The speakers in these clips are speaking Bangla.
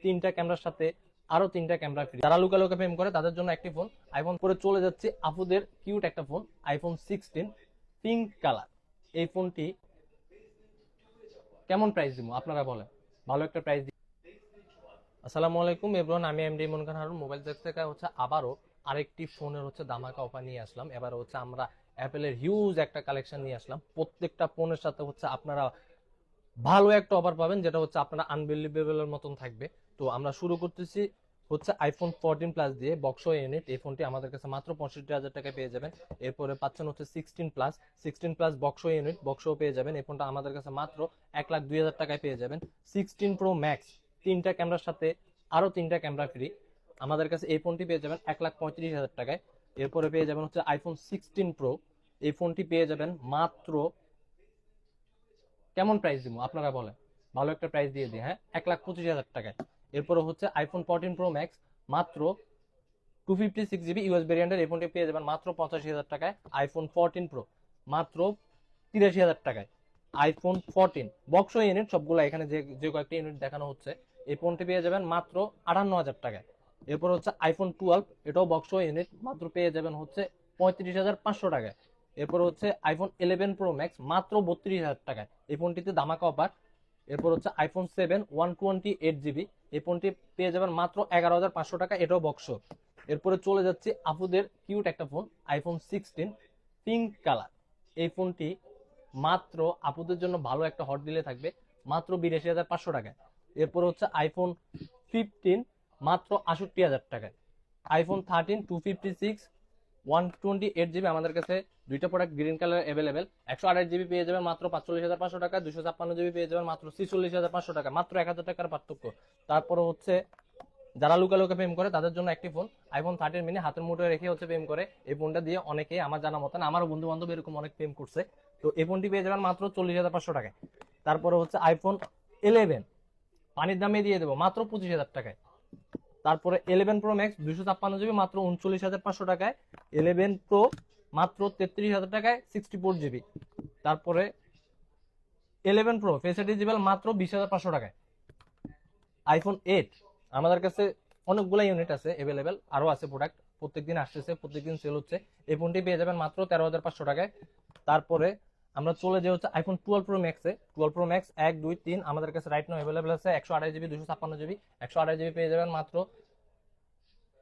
3টা ক্যামেরার সাথে আরো 3টা ক্যামেরা ফ্রি। যারা লুকা লুকা প্রেম করে তাদের জন্য একটি ফোন আইফোন করে চলে যাচ্ছে আপুদের কিউট একটা ফোন আইফোন 16 পিঙ্ক কালার। এই ফোনটি কেমন প্রাইস দিব আপনারা বলেন, ভালো একটা প্রাইস। আসসালামু আলাইকুম এভরিওয়ান, আমি এমডি ইমন খান হারুন। মোবাইল জেক্স থেকে আবারও আরেকটি ফোনের ধামাকা অফার নিয়ে আসলাম। এবার আমরা অ্যাপেলের হিউজ একটা কালেকশন নিয়ে আসলাম। প্রত্যেকটা ফোনের সাথে আপনারা ভালো একটা অফার পাবেন, যেটা আপনারা আনবিলিভেবলের মতন থাকবে। তো আমরা শুরু করতেছি আইফোন 14 প্লাস দিয়ে বক্স ইউনিট। এই ফোনটি আমাদের কাছে মাত্র 65,000 টাকায় পেয়ে যাবেন। এরপরে পাচ্ছেন 16 প্লাস বক্স ইউনিট, বক্সও পেয়ে যাবেন। এই ফোনটা আমাদের কাছে মাত্র 1,02,000 টাকায় পেয়ে যাবেন। 16 প্রো ম্যাক্স 3টা ক্যামেরার সাথে আরো 3টা ক্যামেরা ফ্রি, আমাদের কাছে এই ফোনটি পেয়ে যাবেন 1,35,000 টাকায়। এরপরে পেয়ে যাবেন আইফোন 16 প্রো। এই ফোনটি পেয়ে যাবেন মাত্র, কেমন প্রাইস দিব আপনারা বলেন, ভালো একটা প্রাইস দিয়ে দিই, হ্যাঁ, 1,25,000 টাকায়। এরপরে আইফোন 14 প্রো ম্যাক্স মাত্র 256 জিবি ইউএস ভেরিয়েন্টের। এই ফোনটি পেয়ে যাবেন মাত্র 85,000 টাকায়। আইফোন 14 প্রো মাত্র 83,000 টাকায়। আইফোন 14 বক্স ইউনিট সবগুলো এখানে যে কয়েকটা ইউনিট দেখানো হচ্ছে, এই ফোনটি পেয়ে যাবেন মাত্র 58,000 টাকায়। এরপর আইফোন 12, এটাও বক্স ইউনিট, মাত্র পেয়ে যাবেন 35,500 টাকায়। এরপর আইফোন 11 প্রো ম্যাক্স মাত্র 32,000 টাকায়। এই ফোনটিতে ধামাকা অফার। এরপর আইফোন 7 128 জিবি, এই ফোনটি পেয়ে যাবেন মাত্র 11,500 টাকা, এটাও বক্স। এরপরে চলে যাচ্ছি আপুদের কিউট একটা ফোন আইফোন 16 পিঙ্ক কালার। এই ফোনটি মাত্র আপুদের জন্য ভালো একটা হট ডিলে থাকবে, মাত্র 82,500 টাকায়। এরপর আইফোন 15 মাত্র 68,000 টাকায়। আইফোন 13 256 128 জিবি, আমাদের কাছে দুইটা product green colour available. 128 GB পেয়ে যাবেন মাত্র 45,500 টাকা। 256 জিবি পেয়ে যাবেন মাত্র 46,500 টাকা, মাত্র 1,000 টাকার পার্থক্য। তারপরে যারা লুকা লুকা প্রেম করে তাদের জন্য একটি ফোন আইফোন 13 মিনি, হাতের মুঠোয় রেখে প্রেম করে। এই ফোনটা দিয়ে অনেকে আমার জানা মতন, আমারও বন্ধু বান্ধব এরকম অনেক প্রেম করছে। তো এই ফোনটি পেয়ে যাবেন মাত্র 40,500 টাকায়। তারপরে আইফোন 11 পানির দামে দিয়ে দেবো মাত্র 25,000 টাকায়। তারপরে 11 প্রো ম্যাক্স 256 জিবি মাত্র 39,500 টাকায়। 11 প্রো মাত্র 33,000 টাকায় 64 জিবি। তারপরে 11 প্রো ফেস ডিজিটাল মাত্র 20,500 টাকায়। আইফোন 8 আমাদের কাছে অনেকগুলো ইউনিট আছে অ্যাভেলেবেল, আরো আছে প্রোডাক্ট, প্রত্যেকদিন আসতেছে, প্রত্যেকদিন সেল হচ্ছে। এই ফোনটি পেয়ে যাবেন মাত্র 13,500 টাকায়। তারপরে আমরা চলে যাই আইফোন 12 প্রো ম্যাক্সে। 12 প্রো ম্যাক্স 1 2 3 আমাদের কাছে রাইট নাও অ্যাভেলেবেল আছে। 128 জিবি 256 জিবি, 128 জিবি পেয়ে যাবেন মাত্র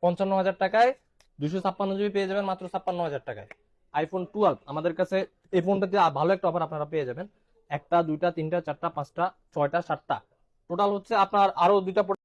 55,000 টাকায়। 256 জিবি পেয়ে যাবেন মাত্র 56,000 টাকায়। আইফোন 12 আমাদের কাছে এই ফোনটাতে ভালো একটা অফার আপনারা পেয়ে যাবেন। 1টা 2টা 3টা 4টা 5টা 6টা 7টা টোটাল আপনার আরো দুইটা